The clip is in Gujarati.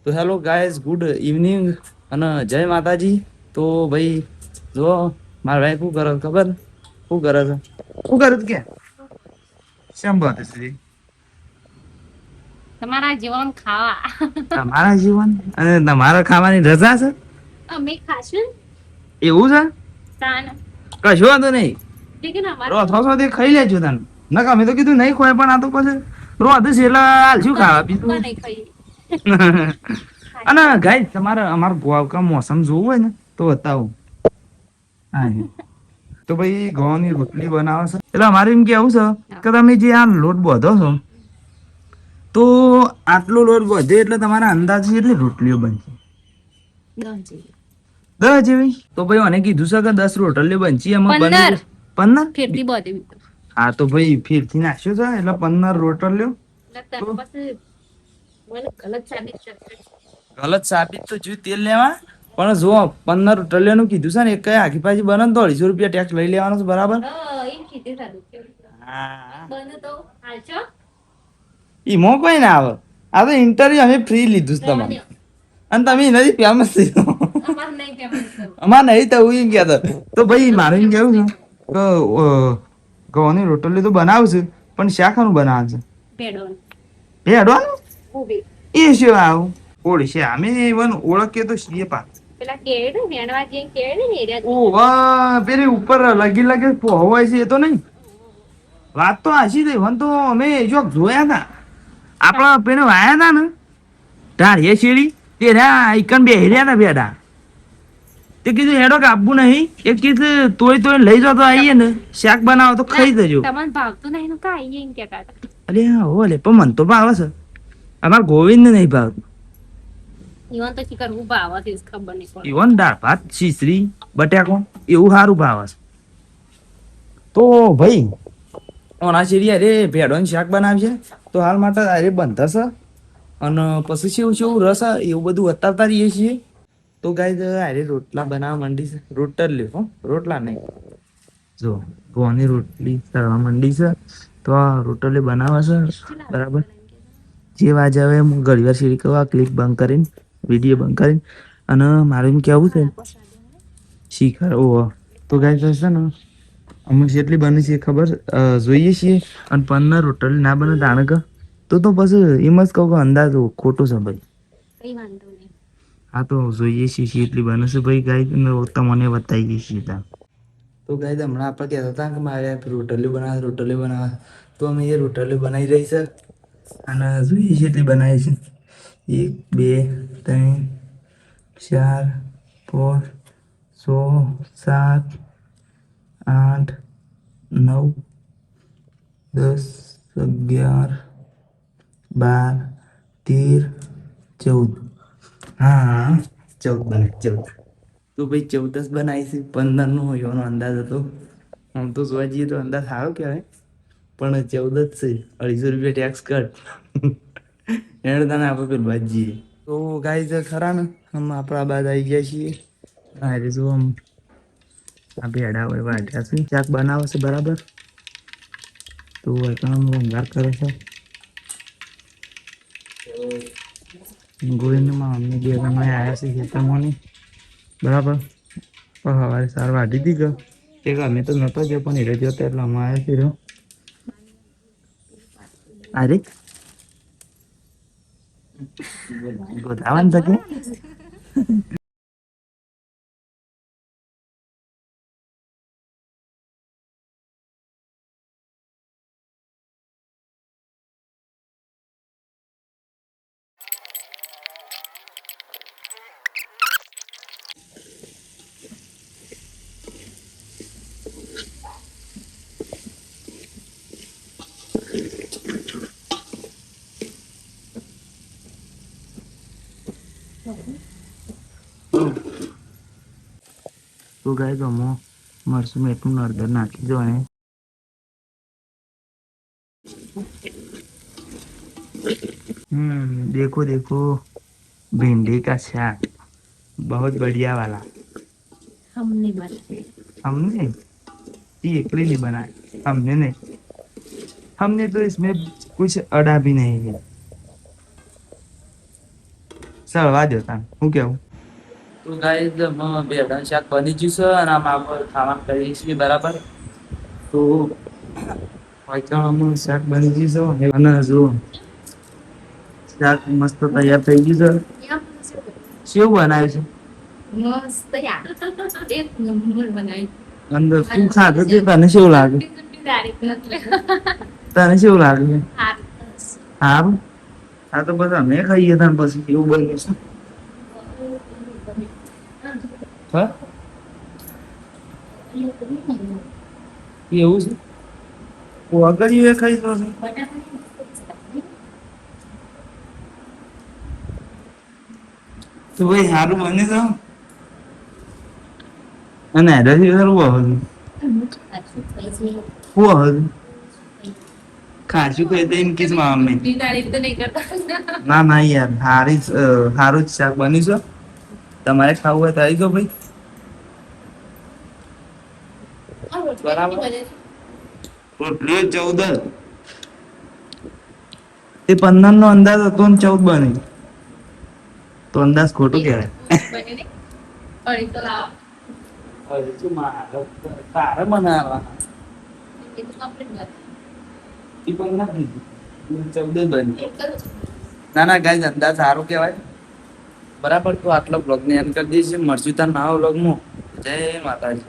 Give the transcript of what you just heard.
તો હેલો ગાઈઝ, ગુડ ઇવનિંગ અને જય માતાજી. તો ભાઈ જો મારા ભાઈ શું કરે ખબર? શું કરે છે? શું કરે છે કે શેમ બાત છે? તમારા જીવન ખાવા. તમારા જીવન અને તમારા ખાવાની રજા છે? અમે ખાશું એવું છે? તાન કશો વાંધો નહીં. લેકિન અમારે થોડો ખાઈ લેજો તને. ના અમે તો કીધું નહીં ખોય, પણ આ તો પછી રોધ છે એટલે હાલ શું ખાવા બીજું. નહીં ખાઈ. અને ગાઈઝ તમારે અમારું ગોવાકા મોસમ જોવું હોય ને તો બતાવું. હા તો ભાઈ ઘઉંની રોટલી બનાવે છે. એટલે અમારે એમ કેવું છે કે તમે જે આ લોટ બાંધો છો, તો આટલો લોટ વધે એટલે તમારા અંદાજે કેટલી રોટલીઓ બનશે? 10 જેવી. 10 જેવી? તો ભાઈ મને કીધું છે કે 10 રોટલીઓ બનશે. એમાં બની 15 15? ફેરથી બોધી હા તો ભાઈ ફેરથી નાખ્યો છે એટલે 15 રોટલીઓ. એટલે તને પછી મને ગલત સાબિત કરશે. ગલત સાબિત તો જોયું તેલ લેવા, પણ જો 15 રોટલીઓનું કીધું છે ને, એક કઈ આખી પાછી બને તો 250 રૂપિયા ટેક્સ લઈ લેવાનો છે, બરાબર? એમ કીધું સારું કેવું. હા બને તો હાલશો. ઈમો કોઈ ના આવે. આ તો ઇન્ટરવ્યુ અમે ફ્રી લીધું છે તમારે, અને તમે નથી ફેમસ થઈ. અમાર નહીં પેમેન્ટ કરવું. અમારે નહીં થવું એમ કહેતો. તો ભાઈ મારે એમ કેવું છે કે ઘઉંની રોટલી તો બનાવશે, પણ શાખાનું બનાવશે પેડોન એ અડવાનું ઉભી એ શું આવું ઓળશે અમે ઇવન ઓળખીએ તો છીએ પા. પેલા કેળ વેણવા જે કેળ ને એરિયા ઓ વાહ, પેલી ઉપર લગી લગે હોય છે એ તો નહીં. વાત તો હાચી થઈ. વન તો અમે જો જોયા હતા આપણા પેને વાયા હતા ને ઢાળીએ શેરી તે આઈકન બે રહ્યા હતા બેડા. તે કીધું હેડો કાપવું નહીં, એક કીધું તોય લઈ જાઓ તો આવીએ ને શાક બનાવો તો ખાઈ જજો. તમને ભાવતું નહીં નું કા આઈએ એમ કહેતા હતા. અરે હા હો લે, પણ મન તો ભાવે છે. અમારા ગોવિંદ નહીં ભાવતું. ઈવન તો શી કરવું ભાવ છે ખબર નહીં પડે. ઇવન દાળ ભાત ખીચડી બટાકો એવું સારું ભાવે છે. તો ભાઈ ઓના શેરી અરે ભેડોનું શાક બનાવશે તો હાલ માટે અરે બંધાશે, અને પછી શું રસ એવું બધું બતાવતા રહીએ છીએ. તો ગાય અરે રોટલા બનાવવા માંડી છે. રોટલી હો, રોટલા નહીં. જો ઘઉંની રોટલી તળવા માંડી છે, તો આ રોટલી બનાવે છે, બરાબર? જે વાજ હવે હું ઘણી વાર શીરી કહું, આ ક્લિપ બંધ કરીને વિડીયો બંધ કરીને, અને મારે એમ કેવું છે શીખર ઓહો. તો ગાય છે ને અમુક જેટલી બને છે ખબર જોઈએ છીએ, અને 15 રોટલી ના બને તાણક તો પછી એમ જ કહું કે અંદાજ ખોટો છે ભાઈ. કઈ વાંધો નહીં. હા તો જોઈએ છીએ એટલી બને છે ભાઈ. ગાય તમને બતાવી દઈએ છીએ ત્યાં. તો ગાય હમણાં આપણે કહેતા હતા કે મારે રોટલી બનાવે, તો અમે એ રોટલી બનાવી રહી છે, અને જોઈએ છીએ એટલી બનાવી છે. 1 2 3 4 5 6 7 8 9 10 11 12 13 14. હા 14 બને 14. તો ભાઈ 14 બનાવી છે. 15 નો એનો અંદાજ હતો. આમ તો જોવા જઈએ તો અંદાજ સારો કહેવાય, પણ 14 જ છે. 250 રૂપિયા ટેક્સ કટ એને તને આપણે પેલું બાજીએ. તો ગાય ખરા ને આમ આપણા બાદ આવી ગયા છીએ. અરે જો આમ આ ભેડા હોય વાટ્યા છે, શાક બનાવે છે, બરાબર? તો વંગાર કરે છે. ગોવિંદમાં અમને બે જણા આવ્યા છે ખેતરમાંની, બરાબર? પણ સવારે 4 વાગી હતી કે અમે તો નતો ગયો, પણ એ રહ્યો એટલે અમે આવ્યા છીએ. અરે ગોધાવન તકે તો ગાય ગમો મરસું મેઠું નળદર નાખી દો. અને देखो देखो भिंडी का साग बहुत बढ़िया वाला। हमने बनाए. हमने ये एकली नहीं बनाया, हमने नहीं, हमने तो इसमें कुछ अड़ा भी नहीं है, સળવા દો તાન શું કેવું. તો ગાઈસ ભેંડાનું શાક બની ગયું છે અને આમ આપણે ખાવાનું કરીએ છીએ બરાબર. તો વાઈકાણાનું શાક બની ગયું છે અને જો શાક મસ્ત તૈયાર થઈ ગયું છે. કેવું બનાવ્યું છે? મસ્ત યાર એક નંબર બનાવી. અંદર તું ખાધું તે તને કેવું લાગે? તને કેવું લાગે? સારું. હા તો બસ અમે ખાઈએ તાન પછી એવું બન્યું છે. હા એવું છે. વગર એ ખાઈ તો તો ભાઈ સારું બને તો અને એનાથી સારું હતું. હું હતું ખાસું કહી તો એમ કીધું મમ્મી. ના ના યાર સારું જ શાક બન્યું છે. તમારે ખાવું હોય તો આવી જાઓ ભાઈ. બરાબર. રોટલીઓ 14 તે 15 નો અંદાજ હતો ને 14 બની તો અંદાજ ખોટું કહેવાય. તારે બનાવવાના ના ના ગાઈસ અંદાજ સારું કહેવાય. બરાબર તો આટલો બ્લોગ ને એન્ડ કરી દઈશું. મળશું તાર નવા બ્લોગમાં. જય માતાજી.